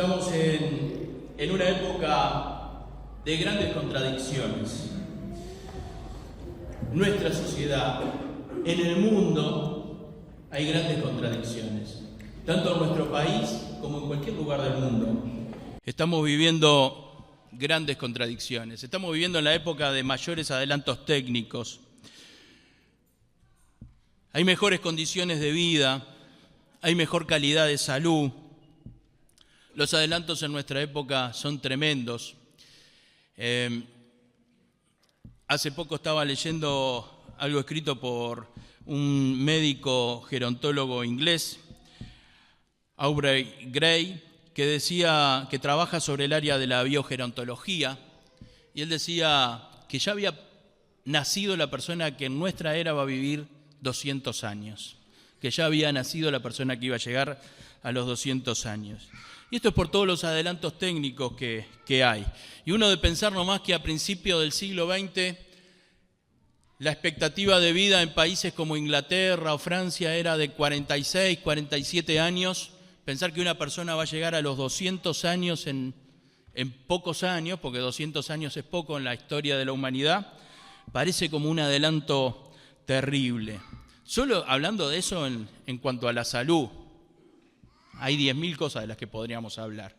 Estamos en una época de grandes contradicciones. Nuestra sociedad, en el mundo, hay grandes contradicciones, tanto en nuestro país como en cualquier lugar del mundo. Estamos viviendo grandes contradicciones. Estamos viviendo en la época de mayores adelantos técnicos. Hay mejores condiciones de vida, hay mejor calidad de salud. Los adelantos en nuestra época son tremendos. Hace poco estaba leyendo algo escrito por un médico gerontólogo inglés, Aubrey Grey, que decía que trabaja sobre el área de la biogerontología, y él decía que ya había nacido la persona que en nuestra era va a vivir 200 años, que ya había nacido la persona que iba a llegar a los 200 años. Y esto es por todos los adelantos técnicos que hay. Y uno de pensar nomás que a principios del siglo XX la expectativa de vida en países como Inglaterra o Francia era de 46, 47 años. Pensar que una persona va a llegar a los 200 años en pocos años, porque 200 años es poco en la historia de la humanidad, parece como un adelanto terrible. Solo hablando de eso en cuanto a la salud, hay 10.000 cosas de las que podríamos hablar.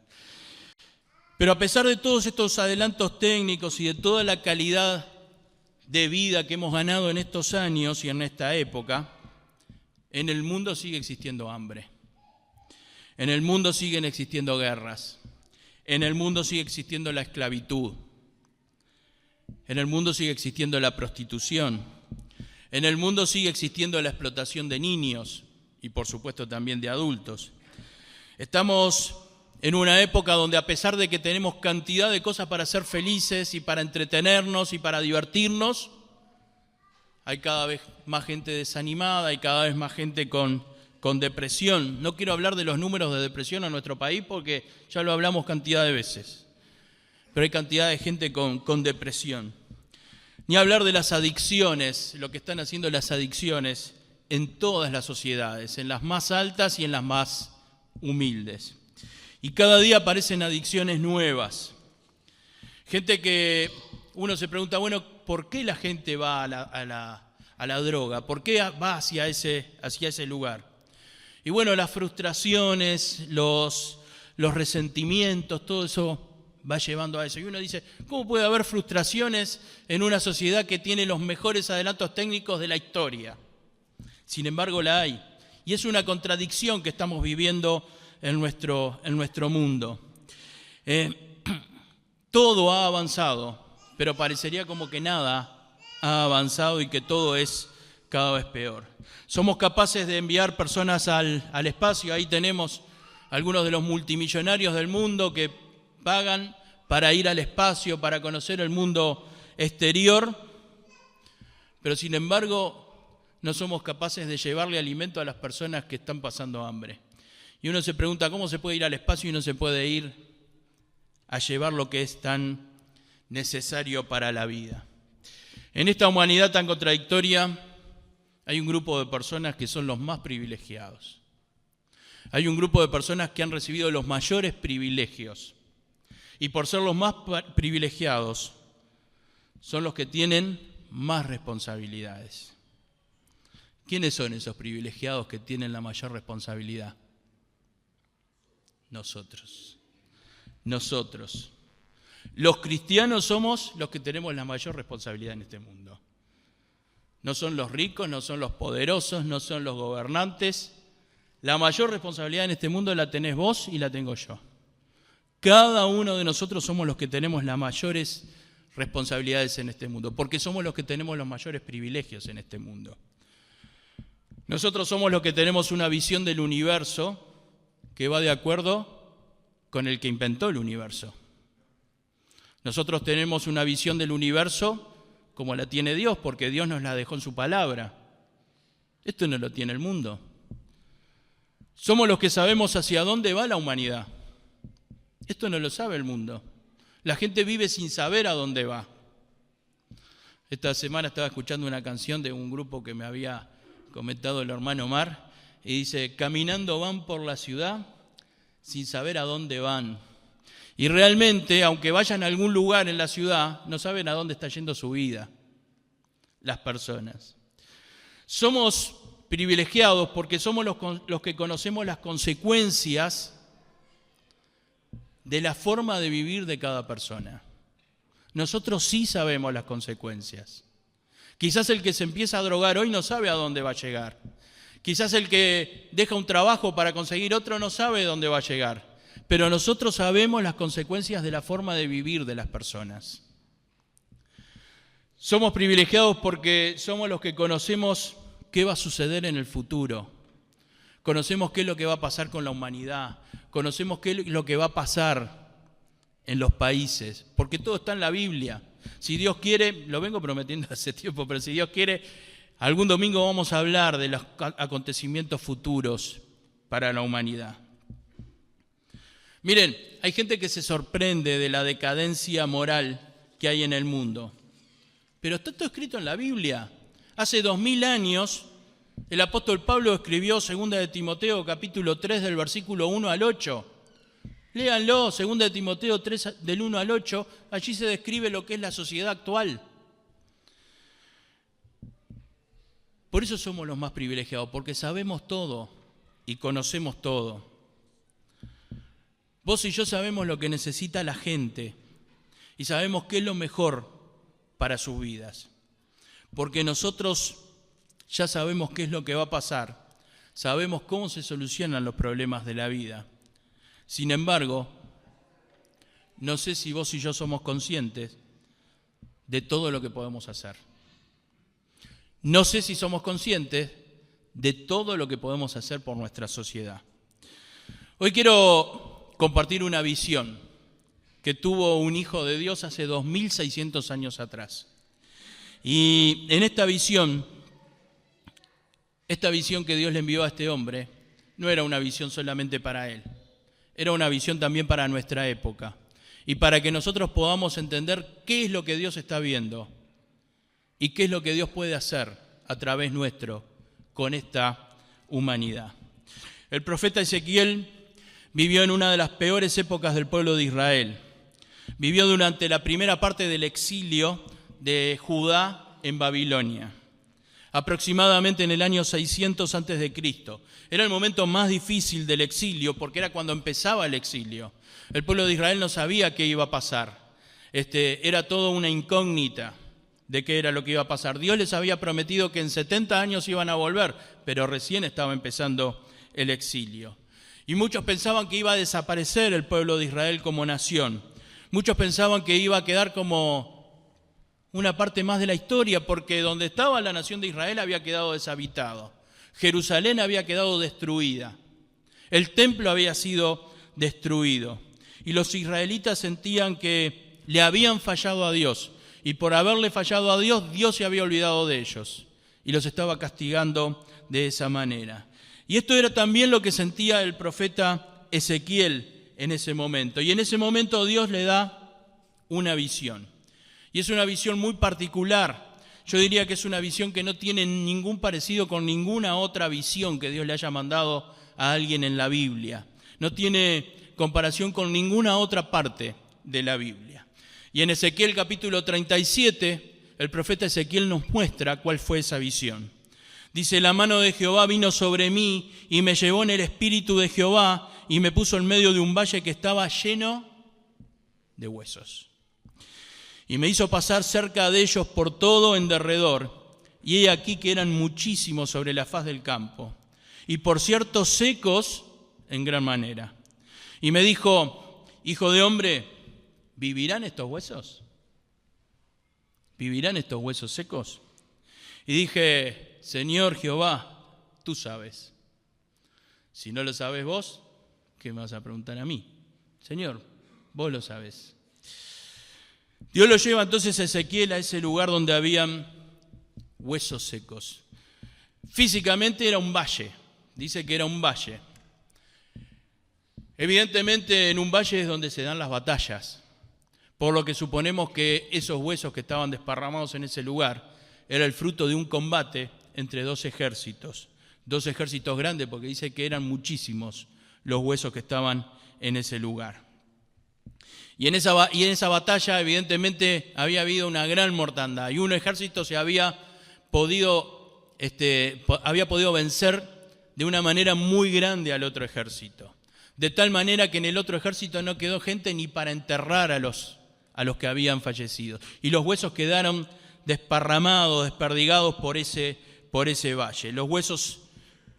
Pero a pesar de todos estos adelantos técnicos y de toda la calidad de vida que hemos ganado en estos años y en esta época, en el mundo sigue existiendo hambre. En el mundo siguen existiendo guerras. En el mundo sigue existiendo la esclavitud. En el mundo sigue existiendo la prostitución. En el mundo sigue existiendo la explotación de niños y por supuesto también de adultos. Estamos en una época donde a pesar de que tenemos cantidad de cosas para ser felices y para entretenernos y para divertirnos, hay cada vez más gente desanimada, hay cada vez más gente con depresión. No quiero hablar de los números de depresión en nuestro país porque ya lo hablamos cantidad de veces, pero hay cantidad de gente con depresión. Ni hablar de las adicciones, lo que están haciendo las adicciones en todas las sociedades, en las más altas y en las más humildes. Y cada día aparecen adicciones nuevas. Gente que uno se pregunta, bueno, ¿por qué la gente va a la droga? ¿Por qué va hacia ese lugar? Y bueno, las frustraciones, los resentimientos, todo eso va llevando a eso. Y uno dice, ¿cómo puede haber frustraciones en una sociedad que tiene los mejores adelantos técnicos de la historia? Sin embargo, la hay. Y es una contradicción que estamos viviendo en nuestro mundo. Todo ha avanzado, pero parecería como que nada ha avanzado y que todo es cada vez peor. Somos capaces de enviar personas al espacio. Ahí tenemos algunos de los multimillonarios del mundo que pagan para ir al espacio, para conocer el mundo exterior, pero sin embargo no somos capaces de llevarle alimento a las personas que están pasando hambre. Y uno se pregunta, ¿cómo se puede ir al espacio y no se puede ir a llevar lo que es tan necesario para la vida? En esta humanidad tan contradictoria hay un grupo de personas que son los más privilegiados. Hay un grupo de personas que han recibido los mayores privilegios. Y por ser los más privilegiados, son los que tienen más responsabilidades. ¿Quiénes son esos privilegiados que tienen la mayor responsabilidad? Nosotros. Los cristianos somos los que tenemos la mayor responsabilidad en este mundo. No son los ricos, no son los poderosos, no son los gobernantes. La mayor responsabilidad en este mundo la tenés vos y la tengo yo. Cada uno de nosotros somos los que tenemos las mayores responsabilidades en este mundo, porque somos los que tenemos los mayores privilegios en este mundo. Nosotros somos los que tenemos una visión del universo que va de acuerdo con el que inventó el universo. Nosotros tenemos una visión del universo como la tiene Dios, porque Dios nos la dejó en su palabra. Esto no lo tiene el mundo. Somos los que sabemos hacia dónde va la humanidad. Esto no lo sabe el mundo. La gente vive sin saber a dónde va. Esta semana estaba escuchando una canción de un grupo que me había comentado el hermano Omar, y dice, caminando van por la ciudad sin saber a dónde van. Y realmente, aunque vayan a algún lugar en la ciudad, no saben a dónde está yendo su vida las personas. Somos privilegiados porque somos los que conocemos las consecuencias de la forma de vivir de cada persona. Nosotros sí sabemos las consecuencias. Quizás el que se empieza a drogar hoy no sabe a dónde va a llegar. Quizás el que deja un trabajo para conseguir otro no sabe dónde va a llegar. Pero nosotros sabemos las consecuencias de la forma de vivir de las personas. Somos privilegiados porque somos los que conocemos qué va a suceder en el futuro. Conocemos qué es lo que va a pasar con la humanidad. Conocemos qué es lo que va a pasar en los países. Porque todo está en la Biblia. Si Dios quiere, lo vengo prometiendo hace tiempo, pero si Dios quiere, algún domingo vamos a hablar de los acontecimientos futuros para la humanidad. Miren, hay gente que se sorprende de la decadencia moral que hay en el mundo. Pero está todo escrito en la Biblia. Hace 2000 años, el apóstol Pablo escribió 2 de Timoteo, capítulo 3, del versículo 1 al 8. Léanlo, 2 de Timoteo 3, del 1 al 8. Allí se describe lo que es la sociedad actual. Por eso somos los más privilegiados, porque sabemos todo y conocemos todo. Vos y yo sabemos lo que necesita la gente y sabemos qué es lo mejor para sus vidas. Porque nosotros ya sabemos qué es lo que va a pasar, sabemos cómo se solucionan los problemas de la vida. Sin embargo, no sé si vos y yo somos conscientes de todo lo que podemos hacer. No sé si somos conscientes de todo lo que podemos hacer por nuestra sociedad. Hoy quiero compartir una visión que tuvo un hijo de Dios hace 2600 años atrás. Y en esta visión que Dios le envió a este hombre, no era una visión solamente para él, era una visión también para nuestra época. Y para que nosotros podamos entender qué es lo que Dios está viendo y qué es lo que Dios puede hacer a través nuestro con esta humanidad. El profeta Ezequiel vivió en una de las peores épocas del pueblo de Israel. Vivió durante la primera parte del exilio de Judá en Babilonia, aproximadamente en el año 600 a.C. Era el momento más difícil del exilio porque era cuando empezaba el exilio. El pueblo de Israel no sabía qué iba a pasar. Era todo una incógnita de qué era lo que iba a pasar. Dios les había prometido que en 70 años iban a volver, pero recién estaba empezando el exilio. Y muchos pensaban que iba a desaparecer el pueblo de Israel como nación. Muchos pensaban que iba a quedar como una parte más de la historia, porque donde estaba la nación de Israel había quedado deshabitado. Jerusalén había quedado destruida. El templo había sido destruido. Y los israelitas sentían que le habían fallado a Dios. Y por haberle fallado a Dios, Dios se había olvidado de ellos. Y los estaba castigando de esa manera. Y esto era también lo que sentía el profeta Ezequiel en ese momento. Y en ese momento Dios le da una visión. Y es una visión muy particular. Yo diría que es una visión que no tiene ningún parecido con ninguna otra visión que Dios le haya mandado a alguien en la Biblia. No tiene comparación con ninguna otra parte de la Biblia. Y en Ezequiel capítulo 37, el profeta Ezequiel nos muestra cuál fue esa visión. Dice, la mano de Jehová vino sobre mí y me llevó en el espíritu de Jehová y me puso en medio de un valle que estaba lleno de huesos. Y me hizo pasar cerca de ellos por todo en derredor, y he aquí que eran muchísimos sobre la faz del campo, y por cierto secos en gran manera. Y me dijo, hijo de hombre, ¿vivirán estos huesos? ¿Vivirán estos huesos secos? Y dije, Señor Jehová, tú sabes. Si no lo sabes vos, ¿qué me vas a preguntar a mí? Señor, vos lo sabés. Dios lo lleva entonces a Ezequiel a ese lugar donde habían huesos secos. Físicamente era un valle, dice que era un valle. Evidentemente en un valle es donde se dan las batallas, por lo que suponemos que esos huesos que estaban desparramados en ese lugar era el fruto de un combate entre dos ejércitos grandes, porque dice que eran muchísimos los huesos que estaban en ese lugar. Y en esa batalla, evidentemente, había habido una gran mortandad y un ejército se había podido vencer de una manera muy grande al otro ejército. De tal manera que en el otro ejército no quedó gente ni para enterrar a los que habían fallecido. Y los huesos quedaron desparramados, desperdigados por ese valle. Los huesos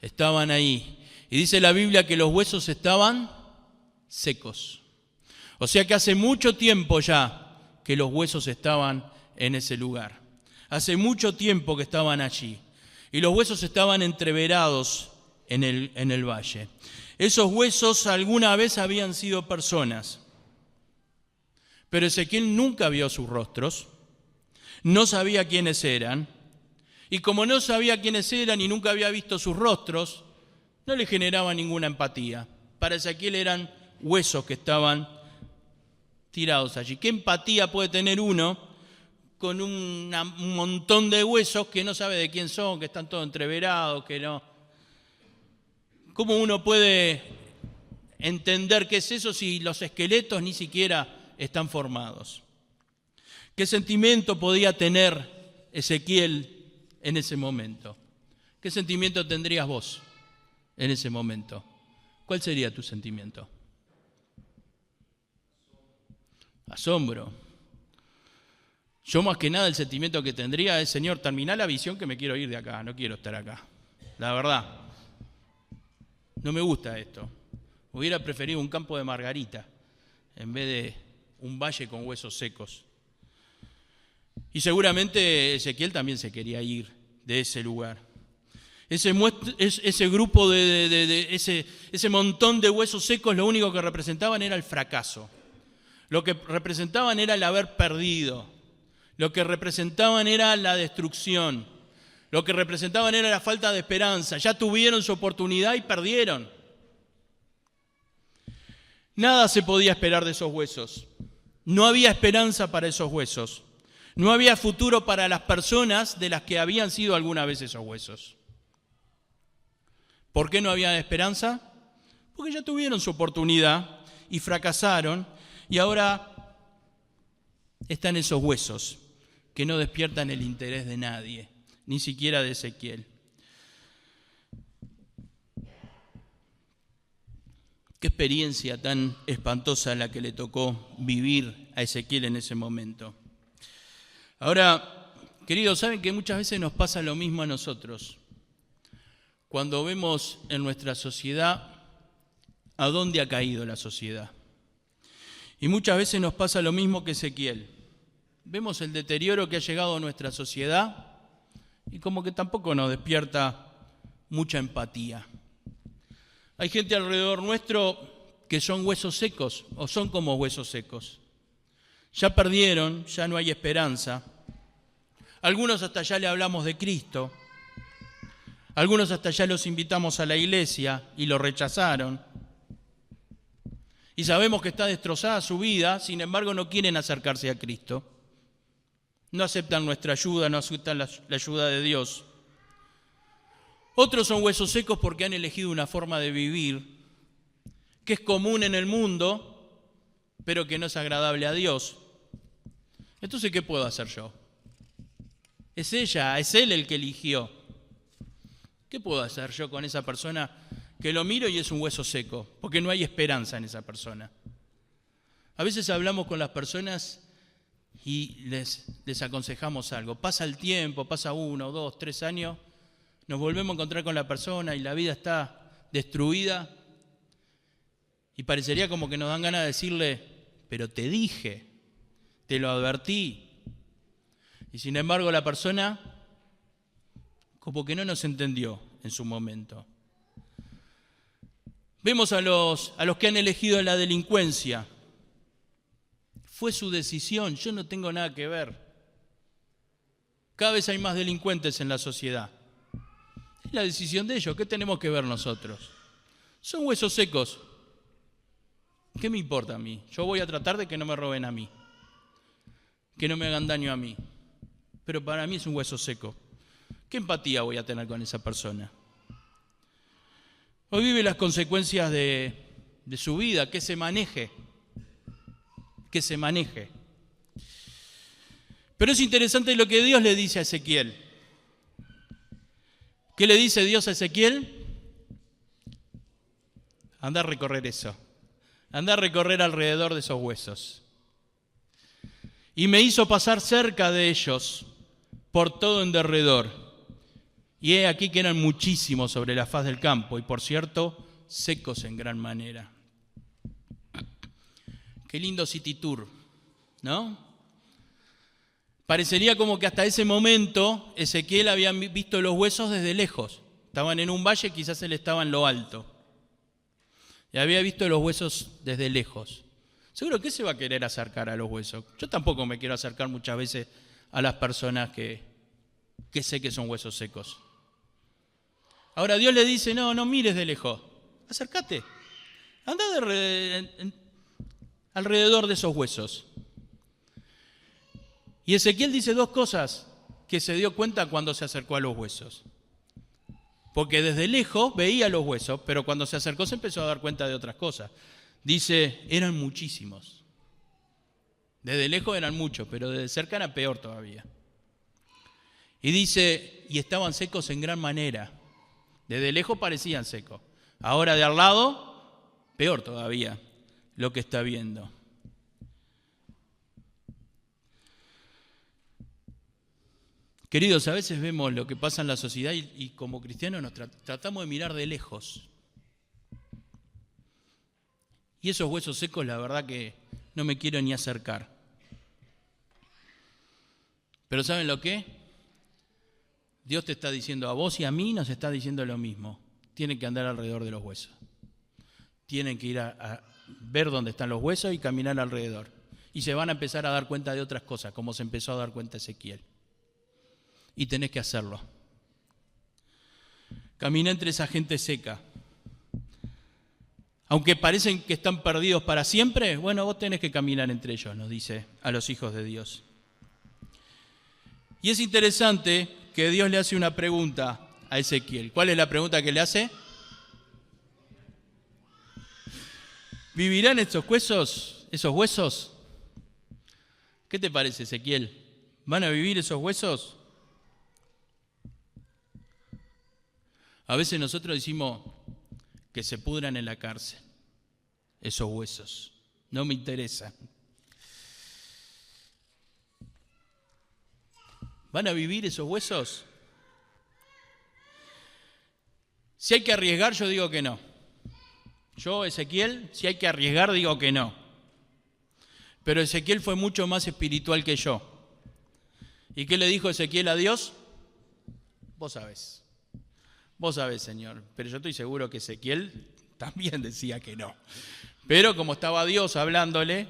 estaban ahí. Y dice la Biblia que los huesos estaban secos. O sea que hace mucho tiempo ya que los huesos estaban en ese lugar. Hace mucho tiempo que estaban allí. Y los huesos estaban entreverados en el valle. Esos huesos alguna vez habían sido personas. Pero Ezequiel nunca vio sus rostros. No sabía quiénes eran. Y como no sabía quiénes eran y nunca había visto sus rostros, no le generaba ninguna empatía. Para Ezequiel eran huesos que estaban tirados allí. ¿Qué empatía puede tener uno con un montón de huesos que no sabe de quién son, que están todos entreverados, que no? ¿Cómo uno puede entender qué es eso si los esqueletos ni siquiera están formados? ¿Qué sentimiento podía tener Ezequiel en ese momento? ¿Qué sentimiento tendrías vos en ese momento? ¿Cuál sería tu sentimiento? Asombro. Yo más que nada el sentimiento que tendría es, Señor, terminá la visión que me quiero ir de acá, no quiero estar acá. La verdad, no me gusta esto. Hubiera preferido un campo de margarita en vez de un valle con huesos secos. Y seguramente Ezequiel también se quería ir de ese lugar. Ese grupo ese montón de huesos secos, lo único que representaban era el fracaso. Lo que representaban era el haber perdido. Lo que representaban era la destrucción. Lo que representaban era la falta de esperanza. Ya tuvieron su oportunidad y perdieron. Nada se podía esperar de esos huesos. No había esperanza para esos huesos. No había futuro para las personas de las que habían sido alguna vez esos huesos. ¿Por qué no había esperanza? Porque ya tuvieron su oportunidad y fracasaron y ahora están esos huesos que no despiertan el interés de nadie, ni siquiera de Ezequiel. Qué experiencia tan espantosa la que le tocó vivir a Ezequiel en ese momento. Ahora, queridos, ¿saben que muchas veces nos pasa lo mismo a nosotros? Cuando vemos en nuestra sociedad a dónde ha caído la sociedad. Y muchas veces nos pasa lo mismo que Ezequiel. Vemos el deterioro que ha llegado a nuestra sociedad y como que tampoco nos despierta mucha empatía. Hay gente alrededor nuestro que son huesos secos o son como huesos secos. Ya perdieron, ya no hay esperanza. Algunos hasta ya le hablamos de Cristo. Algunos hasta ya los invitamos a la iglesia y lo rechazaron. Y sabemos que está destrozada su vida, sin embargo no quieren acercarse a Cristo. No aceptan nuestra ayuda, no aceptan la ayuda de Dios. Otros son huesos secos porque han elegido una forma de vivir que es común en el mundo, pero que no es agradable a Dios. Entonces, ¿qué puedo hacer yo? Es ella, es él el que eligió. ¿Qué puedo hacer yo con esa persona que lo miro y es un hueso seco? Porque no hay esperanza en esa persona. A veces hablamos con las personas y les aconsejamos algo. Pasa el tiempo, pasa 1, 2, 3 años, nos volvemos a encontrar con la persona y la vida está destruida y parecería como que nos dan ganas de decirle, pero te dije, te lo advertí. Y sin embargo la persona como que no nos entendió en su momento. Vemos a los que han elegido la delincuencia. Fue su decisión, yo no tengo nada que ver. Cada vez hay más delincuentes en la sociedad. Es la decisión de ellos, ¿qué tenemos que ver nosotros? Son huesos secos. ¿Qué me importa a mí? Yo voy a tratar de que no me roben a mí, que no me hagan daño a mí. Pero para mí es un hueso seco. ¿Qué empatía voy a tener con esa persona? Hoy vive las consecuencias de de su vida, que se maneje. Que se maneje. Pero es interesante lo que Dios le dice a Ezequiel. ¿Qué le dice Dios a Ezequiel? Anda a recorrer eso. Anda a recorrer alrededor de esos huesos. Y me hizo pasar cerca de ellos por todo en derredor. Y he aquí que eran muchísimos sobre la faz del campo, y por cierto, secos en gran manera. Qué lindo city tour, ¿no? Parecería como que hasta ese momento Ezequiel había visto los huesos desde lejos. Estaban en un valle, quizás él estaba en lo alto. Y había visto los huesos desde lejos. Seguro que se va a querer acercar a los huesos. Yo tampoco me quiero acercar muchas veces a las personas que sé que son huesos secos. Ahora Dios le dice, no mires de lejos. Acércate. Anda alrededor de esos huesos. Y Ezequiel dice dos cosas que se dio cuenta cuando se acercó a los huesos. Porque desde lejos veía los huesos, pero cuando se acercó se empezó a dar cuenta de otras cosas. Dice, eran muchísimos. Desde lejos eran muchos, pero desde cerca era peor todavía. Y dice, y estaban secos en gran manera. Desde lejos parecían secos. Ahora de al lado, peor todavía lo que está viendo. Queridos, a veces vemos lo que pasa en la sociedad y como cristianos nos tratamos de mirar de lejos. Y esos huesos secos, la verdad que no me quiero ni acercar. Pero ¿saben lo que? Dios te está diciendo a vos y a mí, nos está diciendo lo mismo. Tienen que andar alrededor de los huesos. Tienen que ir a ver dónde están los huesos y caminar alrededor. Y se van a empezar a dar cuenta de otras cosas, como se empezó a dar cuenta Ezequiel. Y tenés que hacerlo. Camina entre esa gente seca. Aunque parecen que están perdidos para siempre, bueno, vos tenés que caminar entre ellos, nos dice a los hijos de Dios. Y es interesante que Dios le hace una pregunta a Ezequiel. ¿Cuál es la pregunta que le hace? ¿Vivirán estos huesos? ¿Qué te parece, Ezequiel? ¿Van a vivir esos huesos? A veces nosotros decimos que se pudran en la cárcel, esos huesos. No me interesa. ¿Van a vivir esos huesos? Si hay que arriesgar, yo digo que no. Yo, Ezequiel, si hay que arriesgar, digo que no. Pero Ezequiel fue mucho más espiritual que yo. ¿Y qué le dijo Ezequiel a Dios? Vos sabés, Señor. Pero yo estoy seguro que Ezequiel también decía que no. Pero como estaba Dios hablándole,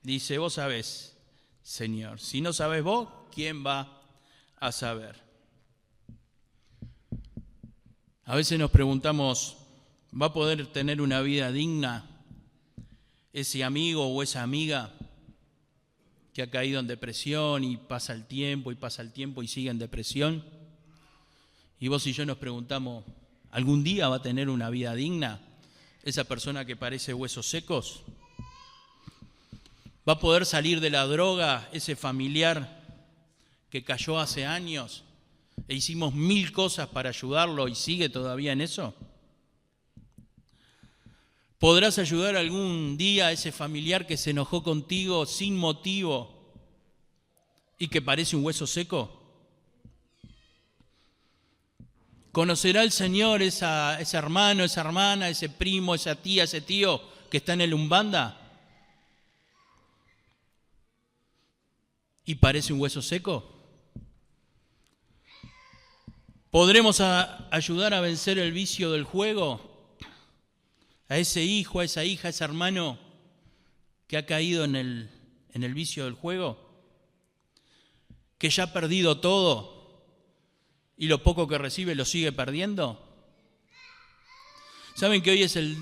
dice, vos sabés, Señor. Si no sabés vos, ¿quién va a saber? A veces nos preguntamos, ¿va a poder tener una vida digna ese amigo o esa amiga que ha caído en depresión y pasa el tiempo y sigue en depresión? Y vos y yo nos preguntamos, ¿algún día va a tener una vida digna esa persona que parece huesos secos? ¿Va a poder salir de la droga ese familiar que cayó hace años e hicimos 1000 cosas para ayudarlo y sigue todavía en eso? ¿Podrás ayudar algún día a ese familiar que se enojó contigo sin motivo y que parece un hueso seco? ¿Conocerá el Señor ese hermano, esa hermana, ese primo, esa tía, ese tío que está en el Umbanda y parece un hueso seco? ¿Podremos ayudar a vencer el vicio del juego a ese hijo, a esa hija, a ese hermano que ha caído en el vicio del juego? ¿Que ya ha perdido todo y lo poco que recibe lo sigue perdiendo? ¿Saben que hoy es el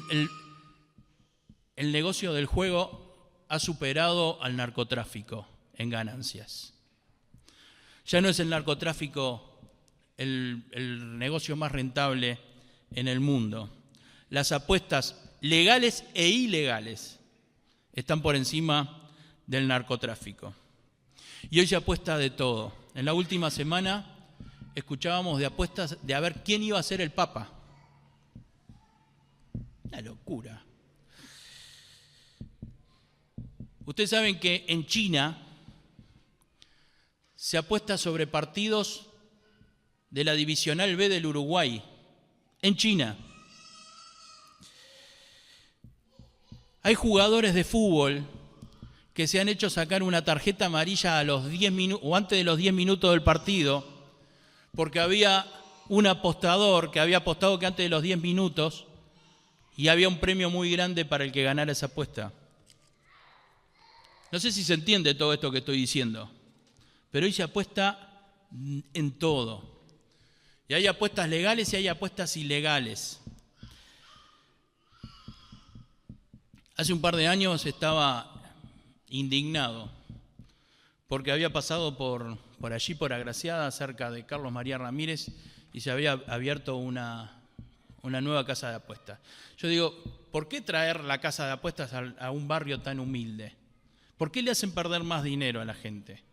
negocio del juego ha superado al narcotráfico en ganancias? Ya no es el narcotráfico el negocio más rentable en el mundo. Las apuestas legales e ilegales, están por encima del narcotráfico. Y hoy se apuesta de todo. En la última semana escuchábamos de apuestas de a ver quién iba a ser el Papa. Una locura. Ustedes saben que en China se apuesta sobre partidos de la Divisional B del Uruguay. En China. Hay jugadores de fútbol que se han hecho sacar una tarjeta amarilla a los 10 minutos o antes de los 10 minutos del partido, porque había un apostador que había apostado que antes de los 10 minutos y había un premio muy grande para el que ganara esa apuesta. No sé si se entiende todo esto que estoy diciendo, pero hoy se apuesta en todo. Y hay apuestas legales y hay apuestas ilegales. Hace un par de años estaba indignado porque había pasado por allí, por Agraciada, cerca de Carlos María Ramírez, y se había abierto una nueva casa de apuestas. Yo digo, ¿por qué traer la casa de apuestas a un barrio tan humilde? ¿Por qué le hacen perder más dinero a la gente?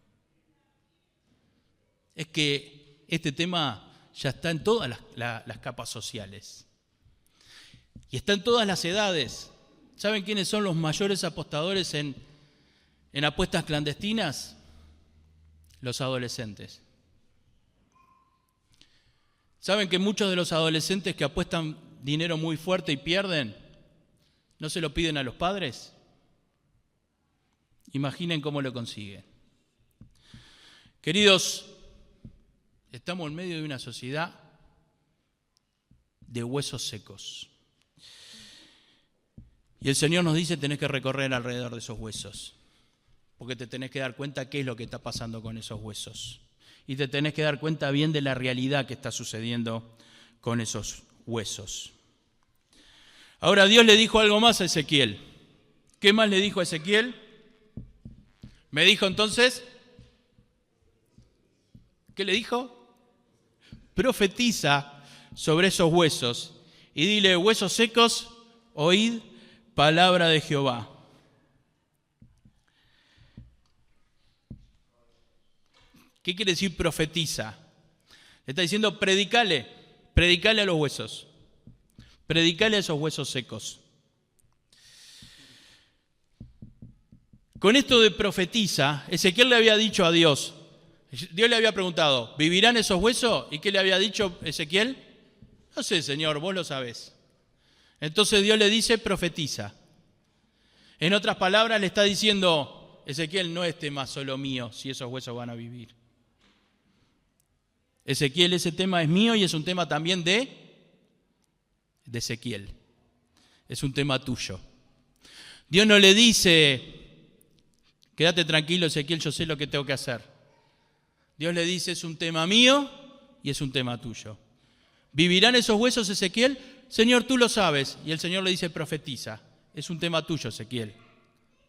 Es que este tema ya está en todas las capas sociales y está en todas las edades. ¿Saben quiénes son los mayores apostadores en apuestas clandestinas? Los adolescentes. ¿Saben que muchos de los adolescentes que apuestan dinero muy fuerte y pierden, no se lo piden a los padres? Imaginen cómo lo consiguen. Queridos, estamos en medio de una sociedad de huesos secos. Y el Señor nos dice, tenés que recorrer alrededor de esos huesos, porque te tenés que dar cuenta qué es lo que está pasando con esos huesos. Y te tenés que dar cuenta bien de la realidad que está sucediendo con esos huesos. Ahora Dios le dijo algo más a Ezequiel. ¿Qué más le dijo a Ezequiel? Me dijo entonces, ¿qué le dijo? Profetiza sobre esos huesos y dile, huesos secos, oíd palabra de Jehová. ¿Qué quiere decir profetiza? Le está diciendo, predicale a los huesos, predicale a esos huesos secos. Con esto de profetiza, Ezequiel le había dicho a Dios, Dios le había preguntado, ¿vivirán esos huesos? ¿Y qué le había dicho Ezequiel? No sé, Señor, vos lo sabés. Entonces Dios le dice, profetiza. En otras palabras le está diciendo, Ezequiel, no es tema solo mío si esos huesos van a vivir. Ezequiel, ese tema es mío y es un tema también de Ezequiel. Es un tema tuyo. Dios no le dice, quédate tranquilo, Ezequiel, yo sé lo que tengo que hacer. Dios le dice, es un tema mío y es un tema tuyo. ¿Vivirán esos huesos, Ezequiel? Señor, tú lo sabes. Y el Señor le dice, profetiza. Es un tema tuyo, Ezequiel.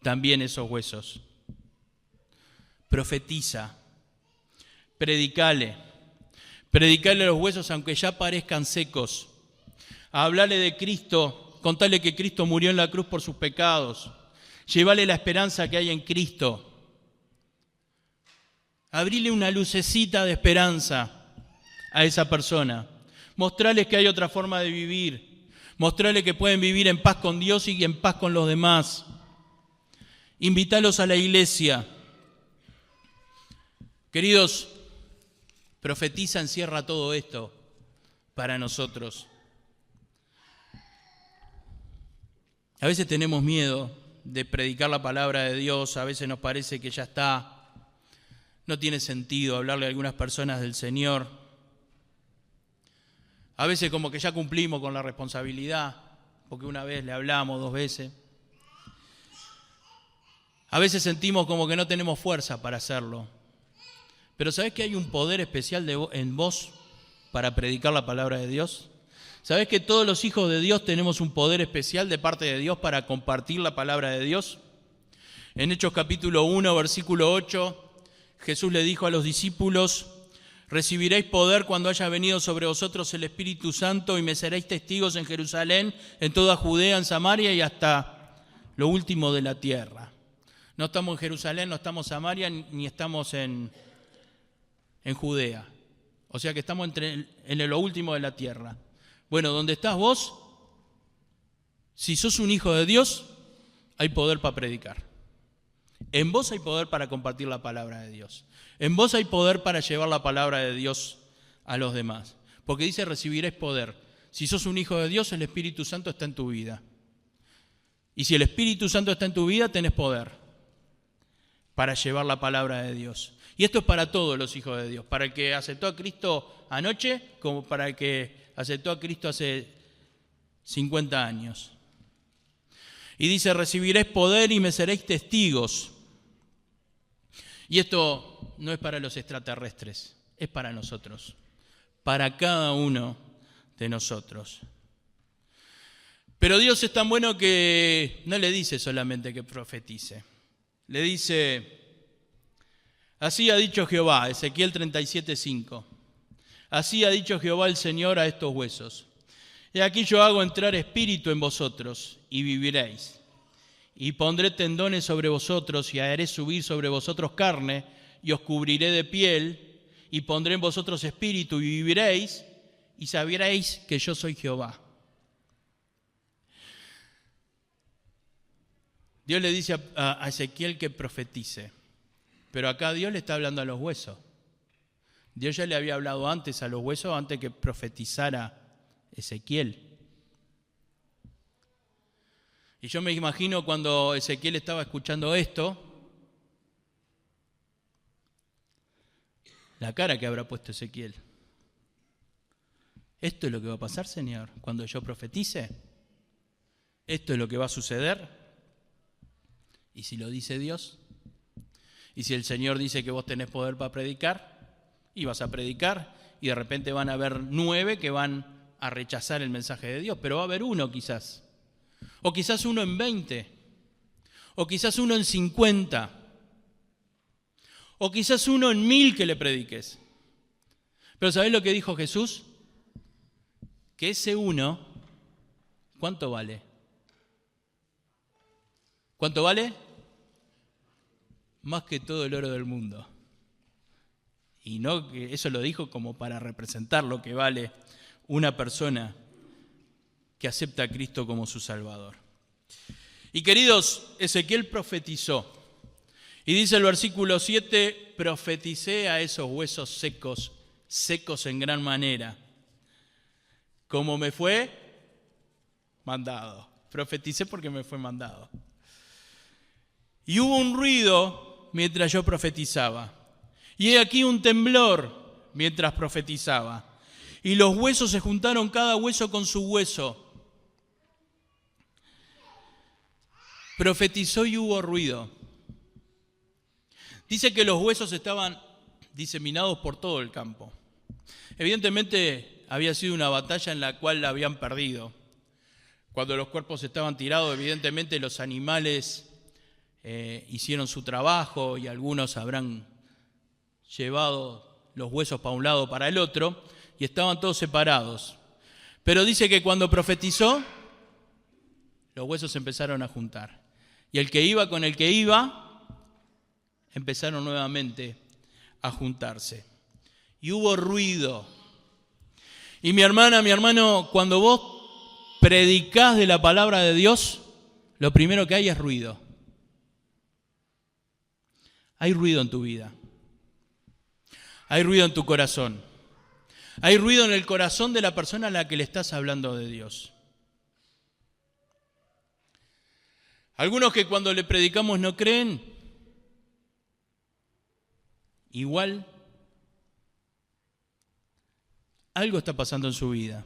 También esos huesos. Profetiza. Predicale. Predicale a los huesos aunque ya parezcan secos. Hablale de Cristo. Contale que Cristo murió en la cruz por sus pecados. Llévale la esperanza que hay en Cristo. Abrile una lucecita de esperanza a esa persona. Mostrarles que hay otra forma de vivir. Mostrarles que pueden vivir en paz con Dios y en paz con los demás. Invítalos a la iglesia. Queridos, profetiza, encierra todo esto para nosotros. A veces tenemos miedo de predicar la palabra de Dios, a veces nos parece que ya está, no tiene sentido hablarle a algunas personas del Señor. A veces como que ya cumplimos con la responsabilidad, porque una vez le hablamos, 2 veces. A veces sentimos como que no tenemos fuerza para hacerlo. Pero ¿sabés que hay un poder especial en vos para predicar la palabra de Dios? ¿Sabés que todos los hijos de Dios tenemos un poder especial de parte de Dios para compartir la palabra de Dios? En Hechos capítulo 1, versículo 8, Jesús le dijo a los discípulos, Recibiréis poder cuando haya venido sobre vosotros el Espíritu Santo y me seréis testigos en Jerusalén, en toda Judea, en Samaria y hasta lo último de la tierra. No estamos en Jerusalén, no estamos en Samaria, ni estamos en Judea. O sea que estamos en lo último de la tierra. Bueno, ¿dónde estás vos? Si sos un hijo de Dios, hay poder para predicar. En vos hay poder para compartir la palabra de Dios. En vos hay poder para llevar la palabra de Dios a los demás. Porque dice, recibiréis poder. Si sos un hijo de Dios, el Espíritu Santo está en tu vida. Y si el Espíritu Santo está en tu vida, tenés poder para llevar la palabra de Dios. Y esto es para todos los hijos de Dios. Para el que aceptó a Cristo anoche, como para el que aceptó a Cristo hace 50 años. Y dice, recibiréis poder y me seréis testigos. Y esto no es para los extraterrestres, es para nosotros, para cada uno de nosotros. Pero Dios es tan bueno que no le dice solamente que profetice. Le dice, así ha dicho Jehová, Ezequiel 37:5. Así ha dicho Jehová el Señor a estos huesos. He aquí yo hago entrar espíritu en vosotros y viviréis. Y pondré tendones sobre vosotros y haré subir sobre vosotros carne y os cubriré de piel y pondré en vosotros espíritu y viviréis y sabréis que yo soy Jehová. Dios le dice a Ezequiel que profetice, pero acá Dios le está hablando a los huesos. Dios ya le había hablado antes a los huesos antes que profetizara Ezequiel. Y yo me imagino cuando Ezequiel estaba escuchando esto, la cara que habrá puesto Ezequiel. ¿Esto es lo que va a pasar, Señor, cuando yo profetice? ¿Esto es lo que va a suceder? ¿Y si lo dice Dios? ¿Y si el Señor dice que vos tenés poder para predicar? Y vas a predicar y de repente van a haber 9 que van a rechazar el mensaje de Dios, pero va a haber uno quizás. O quizás uno en 20, o quizás uno en 50, o quizás uno en 1000 que le prediques. Pero ¿sabés lo que dijo Jesús? Que ese uno, ¿cuánto vale? ¿Cuánto vale? Más que todo el oro del mundo. Y no que eso lo dijo como para representar lo que vale una persona que acepta a Cristo como su Salvador. Y queridos, Ezequiel profetizó. Y dice el versículo 7, profeticé a esos huesos secos, secos en gran manera, como me fue mandado. Profeticé porque me fue mandado. Y hubo un ruido mientras yo profetizaba. Y he aquí un temblor mientras profetizaba. Y los huesos se juntaron cada hueso con su hueso. Profetizó y hubo ruido. Dice que los huesos estaban diseminados por todo el campo. Evidentemente había sido una batalla en la cual la habían perdido. Cuando los cuerpos estaban tirados, evidentemente los animales hicieron su trabajo y algunos habrán llevado los huesos para un lado o para el otro y estaban todos separados. Pero dice que cuando profetizó, los huesos se empezaron a juntar. Y el que iba con el que iba, empezaron nuevamente a juntarse. Y hubo ruido. Y mi hermana, mi hermano, cuando vos predicás de la palabra de Dios, lo primero que hay es ruido. Hay ruido en tu vida. Hay ruido en tu corazón. Hay ruido en el corazón de la persona a la que le estás hablando de Dios. Algunos que cuando le predicamos no creen, igual algo está pasando en su vida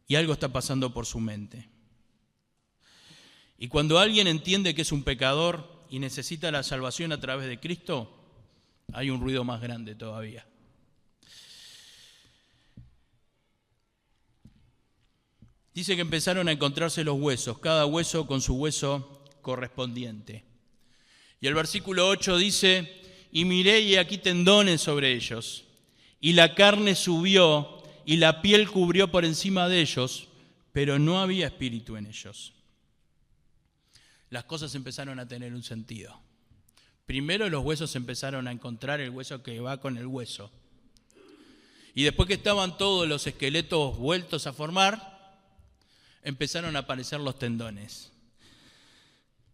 y algo está pasando por su mente. Y cuando alguien entiende que es un pecador y necesita la salvación a través de Cristo, hay un ruido más grande todavía. Dice que empezaron a encontrarse los huesos, cada hueso con su hueso correspondiente. Y el versículo 8 dice, y miré y aquí tendones sobre ellos, y la carne subió y la piel cubrió por encima de ellos, pero no había espíritu en ellos. Las cosas empezaron a tener un sentido. Primero los huesos empezaron a encontrar el hueso que va con el hueso. Y después que estaban todos los esqueletos vueltos a formar, empezaron a aparecer los tendones.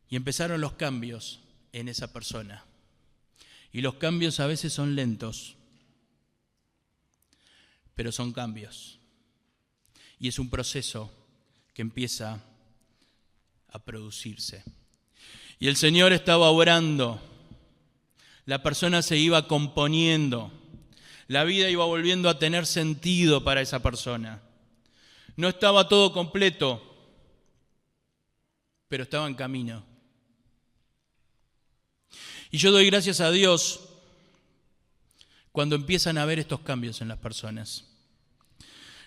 Y empezaron los cambios en esa persona. Y los cambios a veces son lentos, pero son cambios. Y es un proceso que empieza a producirse. Y el Señor estaba obrando. La persona se iba componiendo. La vida iba volviendo a tener sentido para esa persona. No estaba todo completo, pero estaba en camino. Y yo doy gracias a Dios cuando empiezan a haber estos cambios en las personas.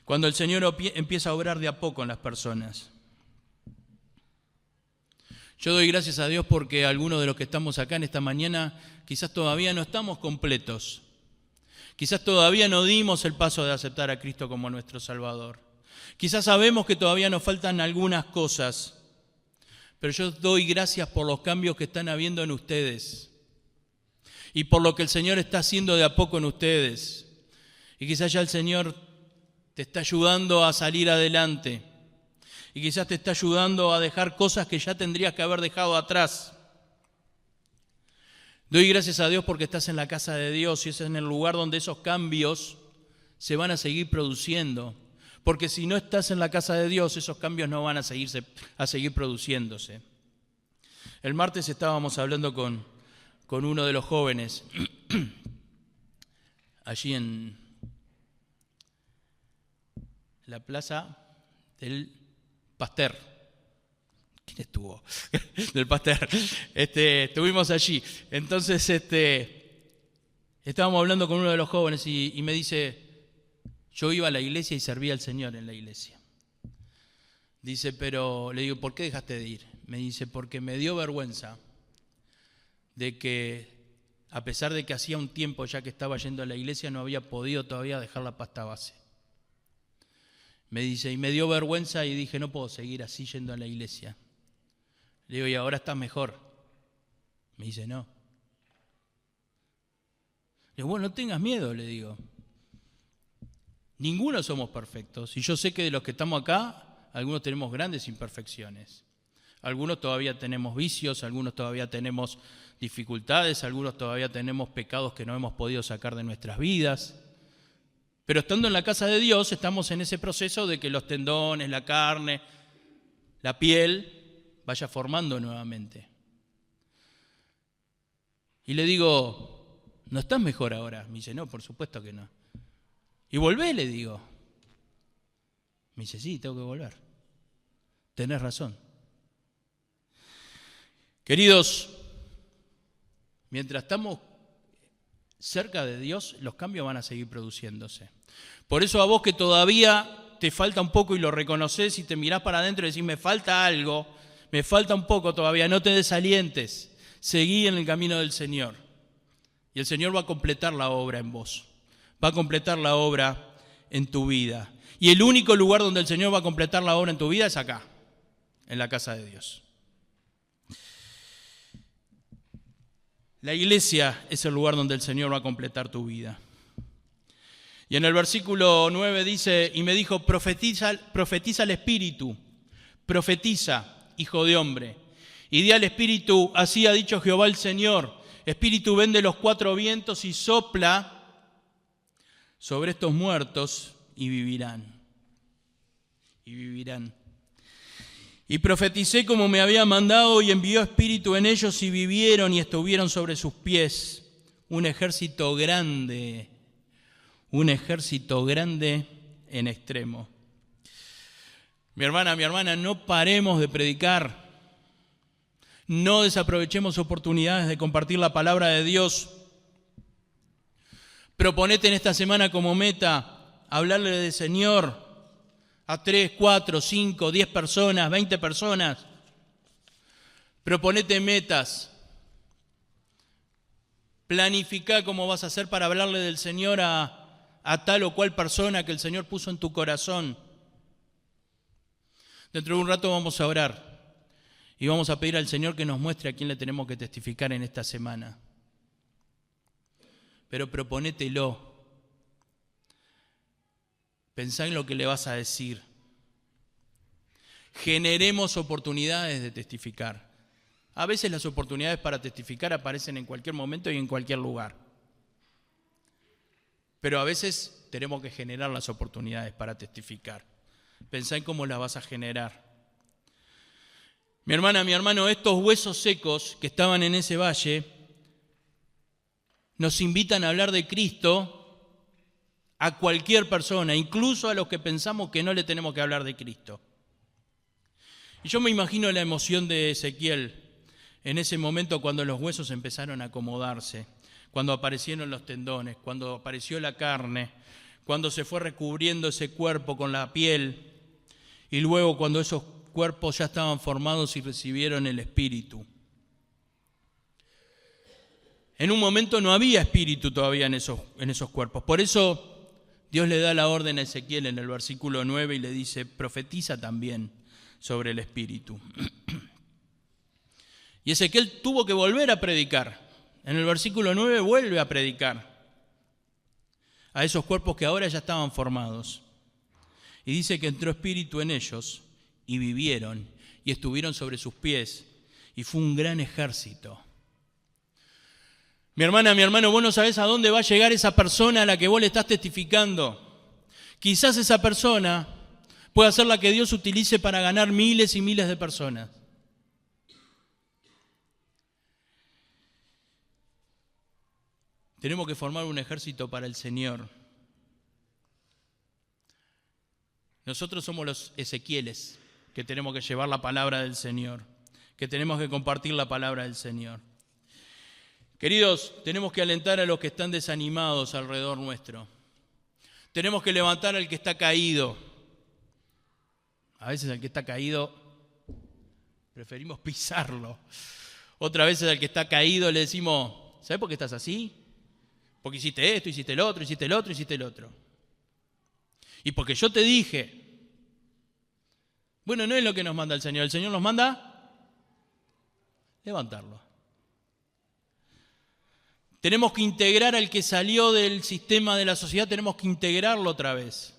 Cuando el Señor empieza a obrar de a poco en las personas. Yo doy gracias a Dios porque algunos de los que estamos acá en esta mañana quizás todavía no estamos completos. Quizás todavía no dimos el paso de aceptar a Cristo como nuestro Salvador. Quizás sabemos que todavía nos faltan algunas cosas, pero yo doy gracias por los cambios que están habiendo en ustedes y por lo que el Señor está haciendo de a poco en ustedes. Y quizás ya el Señor te está ayudando a salir adelante y quizás te está ayudando a dejar cosas que ya tendrías que haber dejado atrás. Doy gracias a Dios porque estás en la casa de Dios y es en el lugar donde esos cambios se van a seguir produciendo. Porque si no estás en la casa de Dios, esos cambios no van a seguir produciéndose. El martes estábamos hablando con uno de los jóvenes allí en la plaza del Pasteur. ¿Quién estuvo? Del Pasteur. Estuvimos allí. Entonces, estábamos hablando con uno de los jóvenes y me dice, yo iba a la iglesia y servía al Señor en la iglesia. Dice, pero le digo, ¿por qué dejaste de ir? Me dice, porque me dio vergüenza de que, a pesar de que hacía un tiempo ya que estaba yendo a la iglesia, no había podido todavía dejar la pasta base. Me dice, y me dio vergüenza y dije, no puedo seguir así yendo a la iglesia. Le digo, ¿y ahora estás mejor? Me dice, no. Le digo, bueno, no tengas miedo, le digo. Ninguno somos perfectos. Y yo sé que de los que estamos acá, algunos tenemos grandes imperfecciones. Algunos todavía tenemos vicios, algunos todavía tenemos dificultades, algunos todavía tenemos pecados que no hemos podido sacar de nuestras vidas. Pero estando en la casa de Dios, estamos en ese proceso de que los tendones, la carne, la piel vaya formando nuevamente. Y le digo, ¿no estás mejor ahora? Me dice, no, por supuesto que no. Y volvé, le digo. Me dice, sí, tengo que volver. Tenés razón. Queridos, mientras estamos cerca de Dios, los cambios van a seguir produciéndose. Por eso a vos que todavía te falta un poco y lo reconoces y te mirás para adentro y decís, me falta algo, me falta un poco todavía, no te desalientes, seguí en el camino del Señor. Y el Señor va a completar la obra en vos, va a completar la obra en tu vida. Y el único lugar donde el Señor va a completar la obra en tu vida es acá, en la casa de Dios. La iglesia es el lugar donde el Señor va a completar tu vida. Y en el versículo 9 dice, y me dijo, profetiza al Espíritu, profetiza, hijo de hombre, y di al Espíritu, así ha dicho Jehová el Señor, Espíritu, ven de los cuatro vientos y sopla sobre estos muertos y vivirán. Y vivirán. Y profeticé como me había mandado y envió espíritu en ellos y vivieron y estuvieron sobre sus pies un ejército grande en extremo. Mi hermana, no paremos de predicar. No desaprovechemos oportunidades de compartir la palabra de Dios. Proponete en esta semana como meta hablarle del Señor a 3, 4, 5, 10 personas, 20 personas. Proponete metas. Planificá cómo vas a hacer para hablarle del Señor a a tal o cual persona que el Señor puso en tu corazón. Dentro de un rato vamos a orar y vamos a pedir al Señor que nos muestre a quién le tenemos que testificar en esta semana. Pero proponételo. Pensá en lo que le vas a decir. Generemos oportunidades de testificar. A veces las oportunidades para testificar aparecen en cualquier momento y en cualquier lugar. Pero a veces tenemos que generar las oportunidades para testificar. Pensá en cómo las vas a generar. Mi hermana, mi hermano, estos huesos secos que estaban en ese valle nos invitan a hablar de Cristo a cualquier persona, incluso a los que pensamos que no le tenemos que hablar de Cristo. Y yo me imagino la emoción de Ezequiel en ese momento cuando los huesos empezaron a acomodarse, cuando aparecieron los tendones, cuando apareció la carne, cuando se fue recubriendo ese cuerpo con la piel y luego cuando esos cuerpos ya estaban formados y recibieron el Espíritu. En un momento no había Espíritu todavía en esos cuerpos. Por eso Dios le da la orden a Ezequiel en el versículo 9 y le dice, profetiza también sobre el Espíritu. Y Ezequiel tuvo que volver a predicar. En el versículo 9 vuelve a predicar a esos cuerpos que ahora ya estaban formados. Y dice que entró espíritu en ellos y vivieron y estuvieron sobre sus pies y fue un gran ejército. Mi hermana, mi hermano, vos no sabés a dónde va a llegar esa persona a la que vos le estás testificando. Quizás esa persona pueda ser la que Dios utilice para ganar miles y miles de personas. Tenemos que formar un ejército para el Señor. Nosotros somos los Ezequieles que tenemos que llevar la palabra del Señor, que tenemos que compartir la palabra del Señor. Queridos, tenemos que alentar a los que están desanimados alrededor nuestro. Tenemos que levantar al que está caído. A veces al que está caído preferimos pisarlo. Otras veces al que está caído le decimos, ¿sabes por qué estás así? Porque hiciste esto, hiciste el otro, hiciste el otro, hiciste el otro. Y porque yo te dije. Bueno, no es lo que nos manda el Señor. El Señor nos manda levantarlo. Tenemos que integrar al que salió del sistema de la sociedad, tenemos que integrarlo otra vez.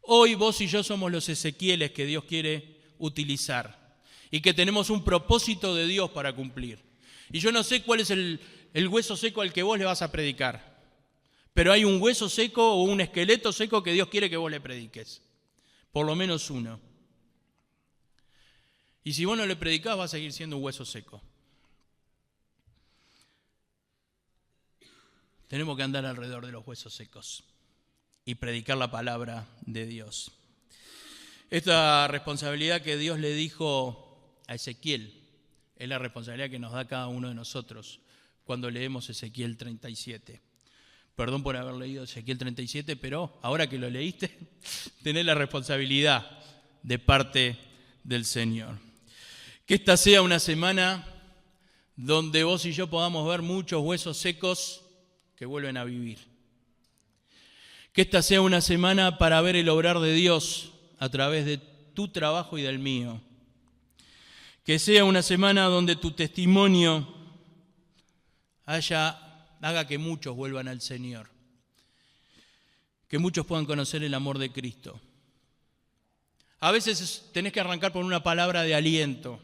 Hoy vos y yo somos los Ezequieles que Dios quiere utilizar y que tenemos un propósito de Dios para cumplir. Y yo no sé cuál es el hueso seco al que vos le vas a predicar, pero hay un hueso seco o un esqueleto seco que Dios quiere que vos le prediques. Por lo menos uno. Y si vos no le predicás, va a seguir siendo un hueso seco. Tenemos que andar alrededor de los huesos secos y predicar la palabra de Dios. Esta responsabilidad que Dios le dijo a Ezequiel es la responsabilidad que nos da cada uno de nosotros cuando leemos Ezequiel 37. Perdón por haber leído Ezequiel 37, pero ahora que lo leíste, tenés la responsabilidad de parte del Señor. Que esta sea una semana donde vos y yo podamos ver muchos huesos secos que vuelven a vivir. Que esta sea una semana para ver el obrar de Dios a través de tu trabajo y del mío. Que sea una semana donde tu testimonio haga que muchos vuelvan al Señor. Que muchos puedan conocer el amor de Cristo. A veces tenés que arrancar por una palabra de aliento.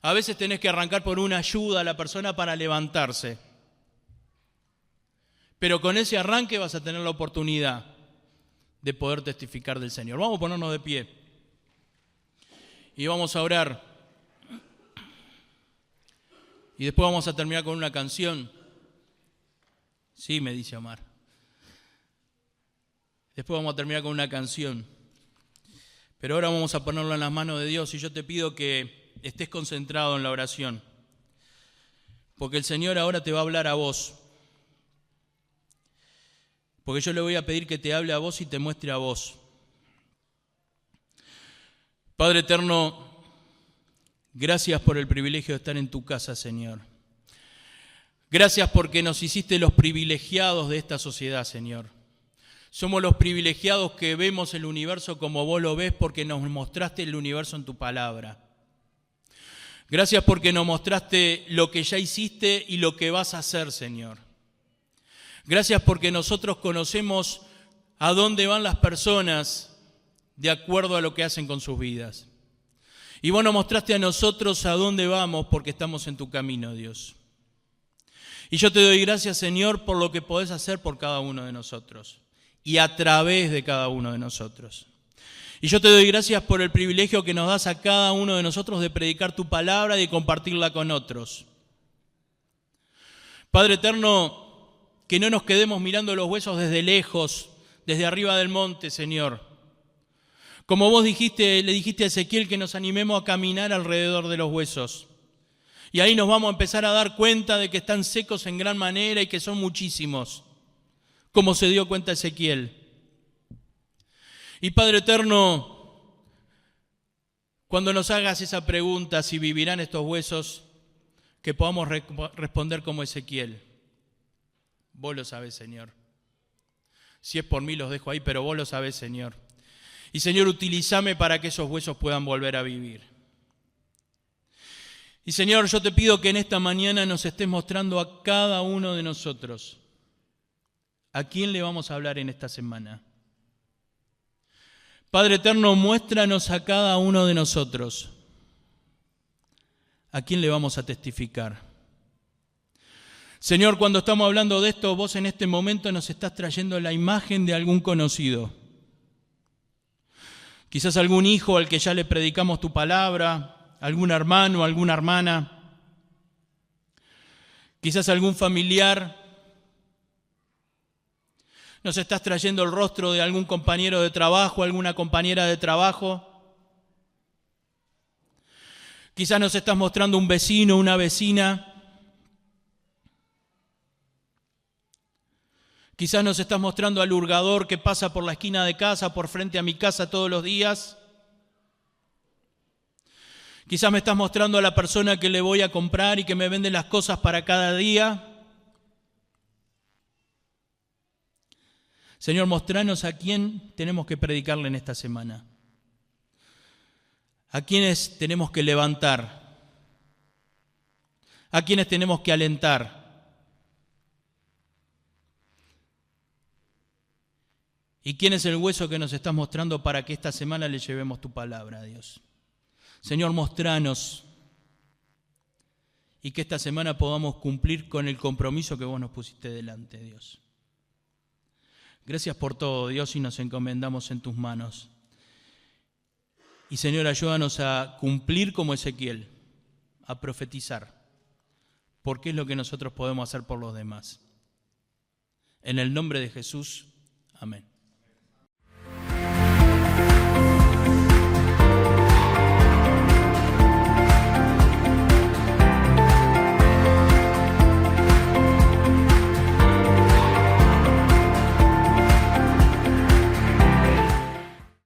A veces tenés que arrancar por una ayuda a la persona para levantarse. Pero con ese arranque vas a tener la oportunidad de poder testificar del Señor. Vamos a ponernos de pie y vamos a orar. Y después vamos a terminar con una canción. Sí, me dice Omar. Después vamos a terminar con una canción. Pero ahora vamos a ponerlo en las manos de Dios y yo te pido que estés concentrado en la oración. Porque el Señor ahora te va a hablar a vos. Porque yo le voy a pedir que te hable a vos y te muestre a vos. Padre eterno, gracias por el privilegio de estar en tu casa, Señor. Gracias porque nos hiciste los privilegiados de esta sociedad, Señor. Somos los privilegiados que vemos el universo como vos lo ves porque nos mostraste el universo en tu palabra. Gracias porque nos mostraste lo que ya hiciste y lo que vas a hacer, Señor. Gracias porque nosotros conocemos a dónde van las personas de acuerdo a lo que hacen con sus vidas. Y vos nos mostraste a nosotros a dónde vamos porque estamos en tu camino, Dios. Y yo te doy gracias, Señor, por lo que podés hacer por cada uno de nosotros y a través de cada uno de nosotros. Y yo te doy gracias por el privilegio que nos das a cada uno de nosotros de predicar tu palabra y de compartirla con otros. Padre eterno, que no nos quedemos mirando los huesos desde lejos, desde arriba del monte, Señor. Como vos le dijiste a Ezequiel que nos animemos a caminar alrededor de los huesos. Y ahí nos vamos a empezar a dar cuenta de que están secos en gran manera y que son muchísimos, como se dio cuenta Ezequiel. Y Padre eterno, cuando nos hagas esa pregunta, si vivirán estos huesos, que podamos responder como Ezequiel. Vos lo sabés, Señor. Si es por mí los dejo ahí, pero vos lo sabés, Señor. Y Señor, utilízame para que esos huesos puedan volver a vivir. Y Señor, yo te pido que en esta mañana nos estés mostrando a cada uno de nosotros a quién le vamos a hablar en esta semana. Padre eterno, muéstranos a cada uno de nosotros a quién le vamos a testificar. Señor, cuando estamos hablando de esto, vos en este momento nos estás trayendo la imagen de algún conocido. Quizás algún hijo al que ya le predicamos tu palabra, algún hermano, alguna hermana. Quizás algún familiar. Nos estás trayendo el rostro de algún compañero de trabajo, alguna compañera de trabajo. Quizás nos estás mostrando un vecino, una vecina. Quizás nos estás mostrando al hurgador que pasa por la esquina de casa, por frente a mi casa todos los días. Quizás me estás mostrando a la persona que le voy a comprar y que me vende las cosas para cada día. Señor, mostranos a quién tenemos que predicarle en esta semana. A quiénes tenemos que levantar. A quiénes tenemos que alentar. ¿Y quién es el hueso que nos estás mostrando para que esta semana le llevemos tu palabra, Dios? Señor, mostranos y que esta semana podamos cumplir con el compromiso que vos nos pusiste delante, Dios. Gracias por todo, Dios, y nos encomendamos en tus manos. Y Señor, ayúdanos a cumplir como Ezequiel, a profetizar, porque es lo que nosotros podemos hacer por los demás. En el nombre de Jesús, amén.